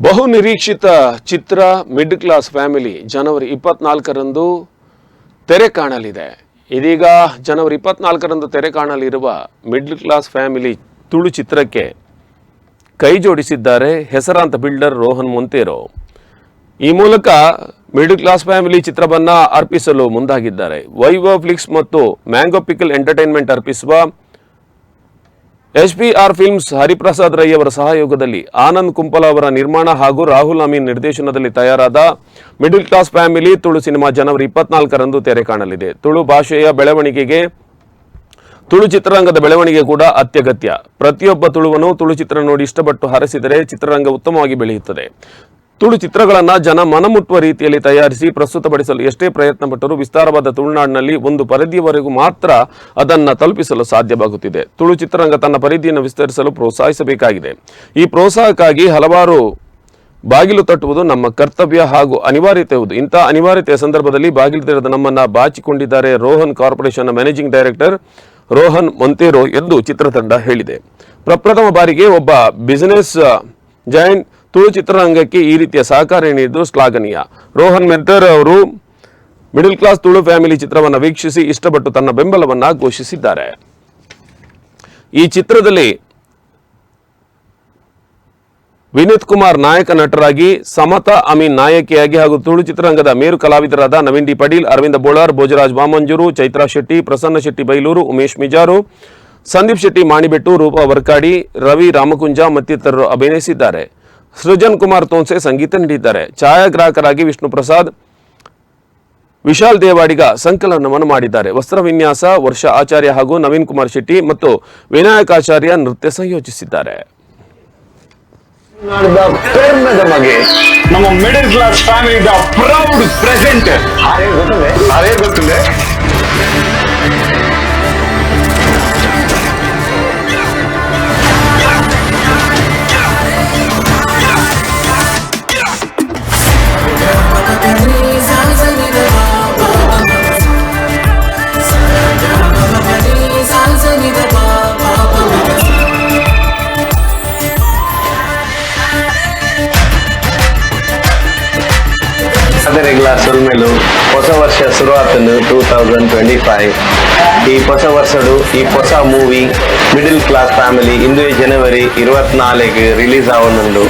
ಬಹು ನಿರೀಕ್ಷಿತ ಚಿತ್ರ mid class family ಜನವರಿ 24ರಂದು ತೆರೆ ಕಾಣಲಿದೆ. ಇದೀಗ ಜನವರಿ 24ರಂದು ತೆರೆ ಕಾಣಲಿರುವ ಮಿಡ್ ಕ್ಲಾಸ್ ಫ್ಯಾಮಿಲಿ ತುಳು ಚಿತ್ರಕ್ಕೆ ಕೈ ಜೋಡಿಸಿದ್ದಾರೆ ಹೆಸರಾಂತ ಬಿಲ್ಡರ್ ರೋಹನ್ ಮೊಂತೇರೋ. ಈ ಮೂಲಕ ಮಿಡ್ ಕ್ಲಾಸ್ ಫ್ಯಾಮಿಲಿ ಚಿತ್ರವನ್ನು ಅರ್ಪಿಸಲು ಮುಂದಾಗಿದ್ದಾರೆ. ವೈಭವ್ ಫ್ಲಿಕ್ಸ್ ಮತ್ತು ಮ್ಯಾಂಗೋ ಪಿಕಲ್ ಎಂಟರ್ಟೈನ್ಮೆಂಟ್ ಅರ್ಪಿಸುವ SPR ಫಿಲ್ಮ್ಸ್ ಹರಿಪ್ರಸಾದ್ ರೈ ಅವರ ಸಹಯೋಗದಲ್ಲಿ ಆನಂದ್ ಕುಂಪಲ ಅವರ ನಿರ್ಮಾಣ ಹಾಗೂ ರಾಹುಲ್ ಅಮೀನ್ ನಿರ್ದೇಶನದಲ್ಲಿ ತಯಾರಾದ middle class family Tulu cinema ಜನವರಿ 24ರಂದು ತೆರೆ ಕಾಣಲಿದೆ. ತುಳು ಭಾಷೆಯ ಬೆಳವಣಿಗೆಗೆ ತುಳು ಚಿತ್ರರಂಗದ ಬೆಳವಣಿಗೆ ಕೂಡ ಅತ್ಯಗತ್ಯ. ಪ್ರತಿಯೊಬ್ಬ ತುಳುವನು ತುಳು ಚಿತ್ರ ನೋಡಿ ಇಷ್ಟಪಟ್ಟು ಹರಸಿದರೆ ಚಿತ್ರರಂಗ ಉತ್ತಮವಾಗಿ ಬೆಳೆಯುತ್ತದೆ. ತುಳು ಚಿತ್ರಗಳನ್ನು ಜನ ಮನಮುಟ್ಟುವ ರೀತಿಯಲ್ಲಿ ತಯಾರಿಸಿ ಪ್ರಸ್ತುತಪಡಿಸಲು ಎಷ್ಟೇ ಪ್ರಯತ್ನ ಪಟ್ಟರೂ ವಿಸ್ತಾರವಾದ ತುಳುನಾಡಿನಲ್ಲಿ ಒಂದು ಪರಿಧಿಯವರೆಗೂ ಮಾತ್ರ ಅದನ್ನು ತಲುಪಿಸಲು ಸಾಧ್ಯವಾಗುತ್ತಿದೆ. ತುಳು ಚಿತ್ರರಂಗ ತನ್ನ ಪರಿಧಿಯನ್ನು ವಿಸ್ತರಿಸಲು ಪ್ರೋತ್ಸಾಹಿಸಬೇಕಾಗಿದೆ. ಈ ಪ್ರೋತ್ಸಾಹಕ್ಕಾಗಿ ಹಲವಾರು ಬಾಗಿಲು ತಟ್ಟುವುದು ನಮ್ಮ ಕರ್ತವ್ಯ ಹಾಗೂ ಅನಿವಾರ್ಯತೆ ಇರುವುದು. ಇಂಥ ಅನಿವಾರ್ಯತೆಯ ಸಂದರ್ಭದಲ್ಲಿ ಬಾಗಿಲು ತೆರೆದ ನಮ್ಮನ್ನು ಬಾಚಿಕೊಂಡಿದ್ದಾರೆ ರೋಹನ್ ಕಾರ್ಪೊರೇಷನ್ನ ಮ್ಯಾನೇಜಿಂಗ್ ಡೈರೆಕ್ಟರ್ ರೋಹನ್ ಮೊಂತೇರೋ ಎಂದು ಚಿತ್ರತಂಡ ಹೇಳಿದೆ. ಪ್ರಪ್ರಥಮ ಬಾರಿಗೆ ಒಬ್ಬ ಬಿಸಿನೆಸ್ ಜೈಂಟ್ ತುಳು ಚಿತ್ರರಂಗಕ್ಕೆ ಈ ರೀತಿಯ ಸಹಕಾರ ನೀಡಿದ್ದು ಶ್ಲಾಘನೀಯ. ರೋಹನ್ ಮೊಂತೇರೋ ಅವರು ಮಿಡಲ್ ಕ್ಲಾಸ್ ತುಳು ಫ್ಯಾಮಿಲಿ ಚಿತ್ರವನ್ನು ವೀಕ್ಷಿಸಿ ಇಷ್ಟಪಟ್ಟು ತನ್ನ ಬೆಂಬಲವನ್ನು ಘೋಷಿಸಿದ್ದಾರೆ. ಈ ಚಿತ್ರದಲ್ಲಿ ವಿನೀತ್ ಕುಮಾರ್ ನಾಯಕ ನಟರಾಗಿ, ಸಮತಾ ಅಮೀನ್ ನಾಯಕಿಯಾಗಿ ಹಾಗೂ ತುಳು ಚಿತ್ರರಂಗದ ಮೇರು ಕಲಾವಿದರಾದ ನವೀನ್ ಡಿ ಪಟೀಲ್, ಅರವಿಂದ ಬೋಳಾರ್, ಭೋಜರಾಜ್ ವಾಮಂಜೂರು, ಚೈತ್ರಾ ಶೆಟ್ಟಿ, ಪ್ರಸನ್ನ ಶೆಟ್ಟಿ ಬೈಲೂರು, ಉಮೇಶ್ ಮಿಜಾರು, ಸಂದೀಪ್ ಶೆಟ್ಟಿ ಮಾಣಿಬೆಟ್ಟು, ರೂಪಾ ವರ್ಕಾಡಿ, ರವಿ ರಾಮಕುಂಜ ಮತ್ತಿತರರು ಅಭಿನಯಿಸಿದ್ದಾರೆ. ಸೃಜನ್ ಕುಮಾರ್ ತೋನ್ಸೆ ಸಂಗೀತ ನೀಡಿದ್ದಾರೆ. ಛಾಯಾಗ್ರಾಹಕರಾಗಿ ವಿಷ್ಣು ಪ್ರಸಾದ್, ವಿಶಾಲ್ ದೇವಾಡಿಗ ಸಂಕಲನವನ್ನು ಮಾಡಿದ್ದಾರೆ. ವಸ್ತ್ರ ವಿನ್ಯಾಸ ವರ್ಷ ಆಚಾರ್ಯ ಹಾಗೂ ನವೀನ್ ಕುಮಾರ್ ಶೆಟ್ಟಿ ಮತ್ತು ವಿನಾಯಕ್ ಆಚಾರ್ಯ ನೃತ್ಯ ಸಂಯೋಜಿಸಿದ್ದಾರೆ. ನಮ್ಮ middle class family proud present ಗೊತ್ತಿದೆ. ರೆಗ್ಯುಲರ್ ಸುಲ್ಮೇಲು ಹೊಸ ವರ್ಷ ಶುರುವಾತನು 2025. ಈ ಹೊಸ ವರ್ಷಡು ಈ ಹೊಸ ಮೂವಿ ಮಿಡಲ್ ಕ್ಲಾಸ್ ಫ್ಯಾಮಿಲಿ ಇಂದು ಜನವರಿ 24 ರಿಲೀಸ್ ಆವನುಂಡು.